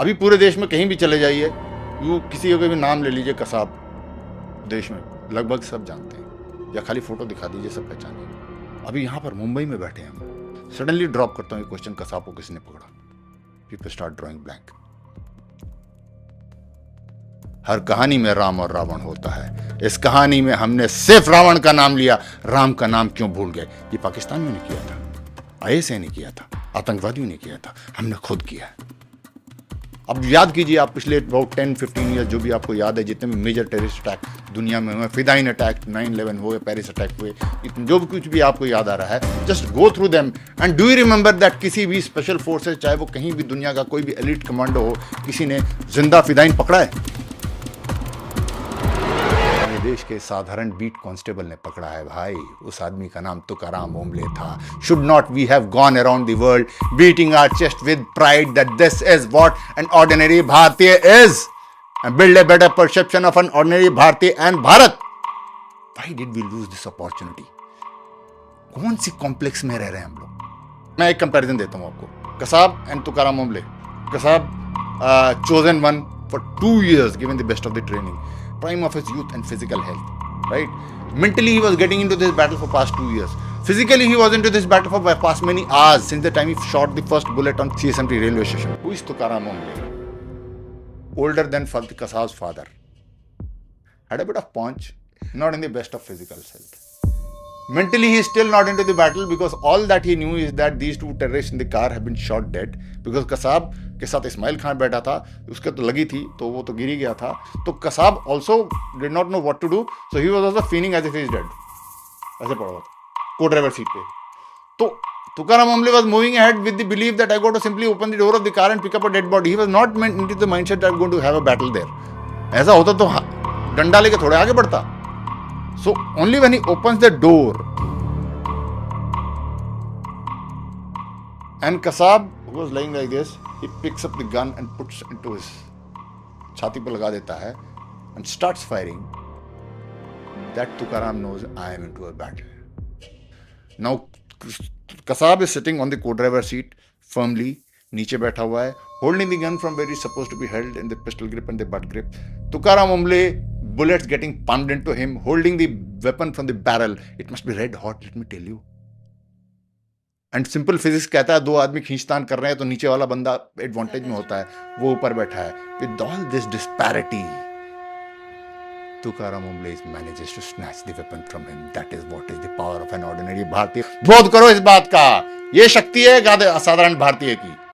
अभी पूरे देश में कहीं भी चले जाइए, यू किसी का भी नाम ले लीजिए कसाब, देश में लगभग सब जानते हैं, या खाली फोटो दिखा दीजिए सब पहचानेंगे। अभी यहाँ पर मुंबई में बैठे हैं हम, सडनली ड्रॉप करता हूँ ये क्वेश्चन, कसाब को किसने पकड़ा? People start drawing blank. हर कहानी में राम और रावण होता है, इस कहानी में हमने सिर्फ रावण का नाम लिया, राम का नाम क्यों भूल गए? ये पाकिस्तानियों ने किया था, आईएसआई ने किया था, आतंकवादियों ने किया था, हमने खुद किया। अब याद कीजिए आप पिछले अबाउट 10-15 ईयर्स जो भी आपको याद है, जितने भी मेजर टेररिस्ट अटैक दुनिया में हुए, फिदाइन अटैक, 9/11 हुए, पेरिस अटैक हुए, जो भी कुछ भी आपको याद आ रहा है, just go through them and do you remember that किसी भी स्पेशल फोर्सेस, चाहे वो कहीं भी दुनिया का कोई भी एलिट कमांडो हो, किसी ने जिंदा फिदाइन पकड़ा है? देश के साधारण बीट कांस्टेबल ने पकड़ा है भाई। उस आदमी का नाम तुकाराम ओम्बले था। Should not we have gone around the world beating our chest with pride that this is what an ordinary Bharatiya is and build a better perception of an ordinary Bharatiya and Bharat? Why did we lose this opportunity? कौन सी complex में रह रहे हैं हम लोग? मैं एक कंपैरिजन देता हूं आपको, Kasab and Tukaram Omble. Kasab chosen one for 2 years, given the best of the training, prime of his youth and physical health, right? Mentally he was getting into this battle for past 2 years. Physically he was into this battle for past many hours, since the time he shot the first bullet on CSMT railway station. Who is Tukaram Ombole? Older than Kasab's father, had a bit of punch, not in the best of physical health. Mentally he is still not into the battle, because all that he knew is that these two terrorists in the car have been shot dead, because Kasab के साथ इस्माइल खान बैठा था, उसके तो लगी थी तो वो तो गिर ही गया था। तो Kasab also did not know what to do, so he was also feeling as if he is dead, ऐसे पड़ा हुआ था को ड्राइवर सीट पे। तो Tukaram Ombole was moving ahead with the belief that I got to simply open the door of the car and pick up a dead body. He was not meant into the mindset that I'm going to have a battle there. ऐसा होता तो डंडा लेके थोड़े आगे बढ़ता। So only when he opens the door and Kasab, who was lying like this, he picks up the gun and puts into his छाती पर लगा देता है and starts firing. That Tukaram knows I am into a battle. Now Kasab is sitting on the co-driver seat firmly, नीचे बैठा हुआ है, holding the gun from where it's supposed to be held in the pistol grip and the butt grip. Tukaram Ombole, bullets getting pumped into him, holding the weapon from the barrel. It must be red hot, let me tell you. And simple physics कहता है दो आदमी खींचतान कर रहे हैं तो नीचे वाला बंदा एडवांटेज में होता है, वो ऊपर बैठा है। With all this disparity, Tukaram Ombole manages to snatch the weapon from him. That is what is the power of an ordinary भारतीय। बोध करो इस बात का, ये शक्ति है असाधारण भारतीय की।